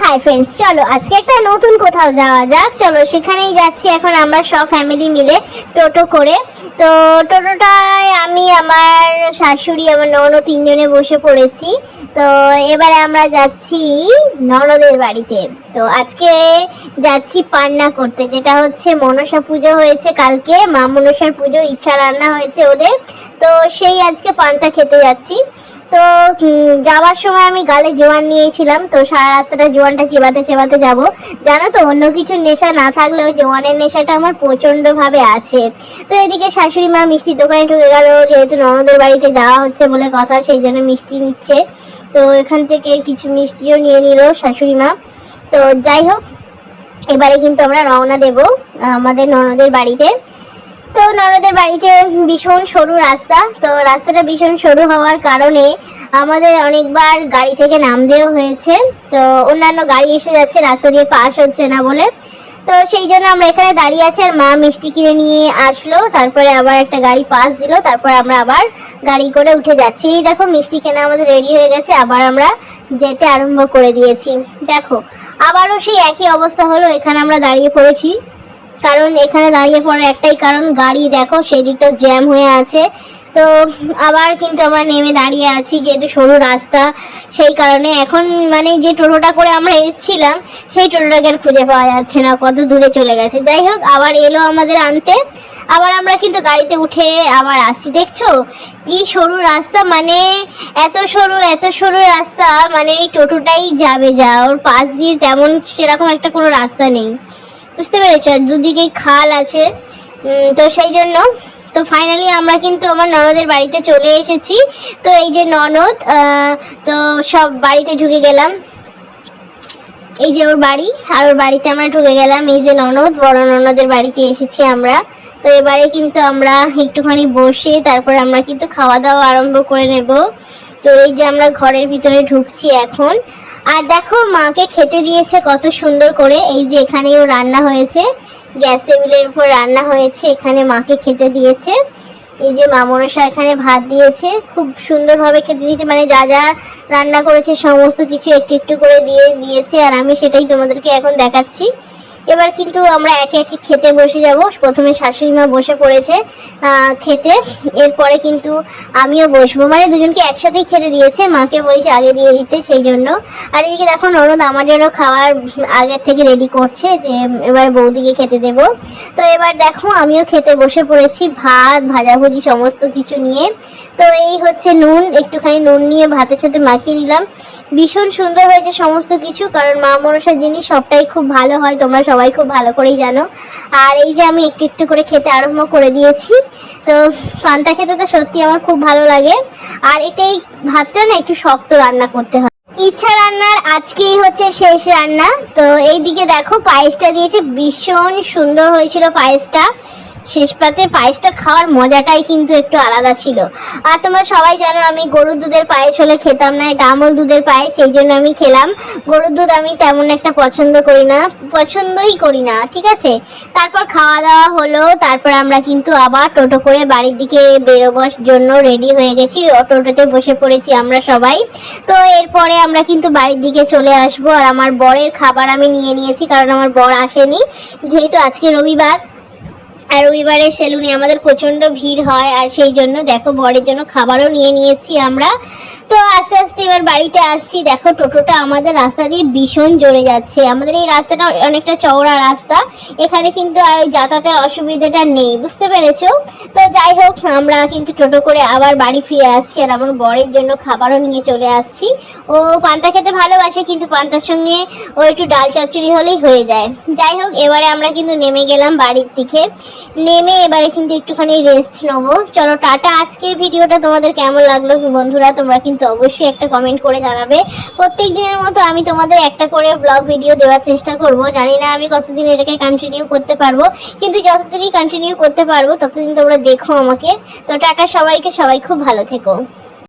Hi friends, চলো আজকে একটা নতুন কোথাও যাওয়া যাক। চলো সেখানেই যাচ্ছি এখন আমরা সব ফ্যামিলি মিলে টোটো করে। তো টোটোটায় আমি, আমার শাশুড়ি, আমার ননদ তিনজনে বসে পড়েছি। তো এবারে আমরা যাচ্ছি ননদের বাড়িতে। তো আজকে যাচ্ছি পান্না করতে, যেটা হচ্ছে মনসা পুজো হয়েছে কালকে, মা মনসার পুজো, ইচ্ছা রান্না হয়েছে ওদের। তো সেই আজকে পান্তা খেতে যাচ্ছি। তো যাওয়ার সময় আমি গালে জোয়ান নিয়েছিলাম, তো সারা রাস্তাটা জোয়ানটা চেবাতে চেবাতে যাব। জানো তো, অন্য কিছুর নেশা না থাকলেও জোয়ানের নেশাটা আমার প্রচণ্ডভাবে আছে। তো এদিকে শাশুড়ি মা মিষ্টির দোকানে ঢুকে গেল, যেহেতু ননদের বাড়িতে যাওয়া হচ্ছে বলে কথা, সেই জন্য মিষ্টি নিচ্ছে। তো এখান থেকে কিছু মিষ্টিও নিয়ে নিল শাশুড়ি মা। তো যাই হোক, এবারে কিন্তু আমরা রওনা দেব আমাদের ননদের বাড়িতে। তো ননদের বাড়িতে ভীষণ সরু রাস্তা, তো রাস্তাটা ভীষণ সরু হওয়ার কারণে আমাদের অনেকবার গাড়ি থেকে নামতেও হয়েছে। তো অন্যান্য গাড়ি এসে যাচ্ছে, রাস্তা দিয়ে পাস হচ্ছে না বলে। তো সেই জন্য আমরা এখানে দাঁড়িয়ে আছি, আর মা মিষ্টি কিনে নিয়ে আসলো, তারপরে আবার একটা গাড়ি পাস দিল, তারপর আমরা আবার গাড়ি করে উঠে যাচ্ছি। এই দেখো মিষ্টি কেনা আমাদের রেডি হয়ে গেছে, আবার আমরা যেতে আরম্ভ করে দিয়েছি। দেখো আবারও সেই একই অবস্থা হলো, এখানে আমরা দাঁড়িয়ে পড়েছি। কারণ এখানে দাঁড়িয়ে পড়ার একটাই কারণ, গাড়ি দেখো সেই দিকটা জ্যাম হয়ে আছে। তো আবার কিন্তু আমরা নেমে দাঁড়িয়ে আছি, যেহেতু সরু রাস্তা, সেই কারণে এখন মানে যে টোটোটা করে আমরা এসেছিলাম সেই টোটোটাকে আর খুঁজে পাওয়া যাচ্ছে না, কত দূরে চলে গেছে। যাই হোক, আবার এলো আমাদের আনতে, আবার আমরা কিন্তু গাড়িতে উঠে আবার আসছি। দেখছো কি সরু রাস্তা, মানে এত সরু রাস্তা, মানে এই টোটোটাই যাবে যা, ওর পাশ দিয়ে তেমন সেরকম একটা কোনো রাস্তা নেই, বুঝতে পেরেছ, দুদিকেই খাল আছে। তো সেই জন্য তো ফাইনালি আমরা কিন্তু আমার ননদের বাড়িতে চলে এসেছি। তো এই যে ননদ, তো সব বাড়িতে ঢুকে গেলাম, এই যে ওর বাড়ি, আর ওর বাড়িতে আমরা ঢুকে গেলাম। এই যে ননদ, বড় ননদের বাড়িতে এসেছি আমরা। তো এবারে কিন্তু আমরা একটুখানি বসে তারপরে আমরা কিন্তু খাওয়া দাওয়া আরম্ভ করে নেব। তো এই যে আমরা ঘরের ভিতরে ঢুকছি এখন। আর দেখো মাকে খেতে দিয়েছে কত সুন্দর করে, এই যে এখানেও রান্না হয়েছে, গ্যাস টেবিলের উপর রান্না হয়েছে, এখানে মাকে খেতে দিয়েছে। এই যে মা মনসা এখানে ভাত দিয়েছে, খুব সুন্দরভাবে খেতে দিয়েছে, মানে যা যা রান্না করেছে সমস্ত কিছু একটু একটু করে দিয়েছে, আর আমি সেটাই তোমাদেরকে এখন দেখাচ্ছি। এবার কিন্তু আমরা একে একে খেতে বসে যাব। প্রথমে শাশুড়ি মা বসে পড়েছে খেতে, এরপরে কিন্তু আমিও বসবো, মানে দুজনকে একসাথেই খেতে দিয়েছে, মাকে বলেছে আগে দিয়ে দিতে, সেই জন্য। আর এদিকে দেখো ননদ আমার জন্য খাবার আগের থেকে রেডি করছে, যে এবার বৌদিকে খেতে দেব। তো এবার দেখো আমিও খেতে বসে পড়েছি, ভাত ভাজাভুজি সমস্ত কিছু নিয়ে। তো এই হচ্ছে নুন, একটুখানি নুন নিয়ে ভাতের সাথে মাখিয়ে নিলাম। ভীষণ সুন্দর হয়েছে সমস্ত কিছু, কারণ মা মনসার জিনিস সবটাই খুব ভালো হয়, তোমরা সবাই খুব ভালো করেই জানো। আর এই যে আমি একটু একটু করে খেতে আরম্ভ করে দিয়েছি। তো পান্তা খেতে তো সত্যি আমার খুব ভালো লাগে, আর এটাই ভাতটা না একটু শক্ত রান্না করতে হয়। ইচ্ছা রান্নার আজকেই হচ্ছে শেষ রান্না। তো এইদিকে দেখো পায়েসটা দিয়েছে, ভীষণ সুন্দর হয়েছিল পায়েসটা। শেষ পাতে পায়েসটা খাওয়ার মজাটাই কিন্তু একটু আলাদা ছিল। আর তোমরা সবাই জানো আমি গরুর দুধের পায়েস হলে খেতাম না, এটা আমল দুধের পায়েস, সেই জন্য আমি খেলাম। গরুর দুধ আমি তেমন একটা পছন্দই করি না, ঠিক আছে। তারপর খাওয়া দাওয়া হলো, তারপর আমরা কিন্তু আবার টোটো করে বাড়ির দিকে বেরোবার জন্য রেডি হয়ে গেছি, টোটোতে বসে পড়েছি আমরা সবাই। তো এরপরে আমরা কিন্তু বাড়ির দিকে চলে আসবো। আর আমার বরের খাবার আমি নিয়ে নিয়েছি, কারণ আমার বর আসেনি, যেহেতু আজকে রবিবার, আর রবিবারের সেলুনে আমাদের প্রচণ্ড ভিড় হয়, আর সেই জন্য দেখো বরের জন্য খাবারও নিয়ে নিয়েছি আমরা। তো আস্তে আস্তে এবার বাড়িতে আসছি। দেখো টোটোটা আমাদের রাস্তা দিয়ে ভীষণ জোরে যাচ্ছে, আমাদের এই রাস্তাটা অনেকটা চওড়া রাস্তা, এখানে কিন্তু আর ওই যাতায়াতের অসুবিধাটা নেই, বুঝতে পেরেছো। তো যাই হোক, আমরা কিন্তু টোটো করে আবার বাড়ি ফিরে আসছি, আর আমার বরের জন্য খাবারও নিয়ে চলে আসছি। ও পান্তা খেতে ভালোবাসে, কিন্তু পান্তার সঙ্গে ও একটু ডাল চচ্চড়ি হলেই হয়ে যায়। যাই হোক, এবারে আমরা কিন্তু নেমে গেলাম বাড়ির দিকে। নেমে এবারে কিন্তু একটুখানি রেস্ট নেবো। চলো টাটা। আজকের ভিডিওটা তোমাদের কেমন লাগলো বন্ধুরা, তোমরা কিন্তু অবশ্যই একটা কমেন্ট করে জানাবে। প্রত্যেক দিনের মতো আমি তোমাদের একটা করে ব্লগ ভিডিও দেওয়ার চেষ্টা করব, জানি না আমি কতদিন এটাকে কন্টিনিউ করতে পারবো, কিন্তু যতদিনই কন্টিনিউ করতে পারবো ততদিন তোমরা দেখো আমাকে। তো টাটা সবাইকে, সবাই খুব ভালো থেকো।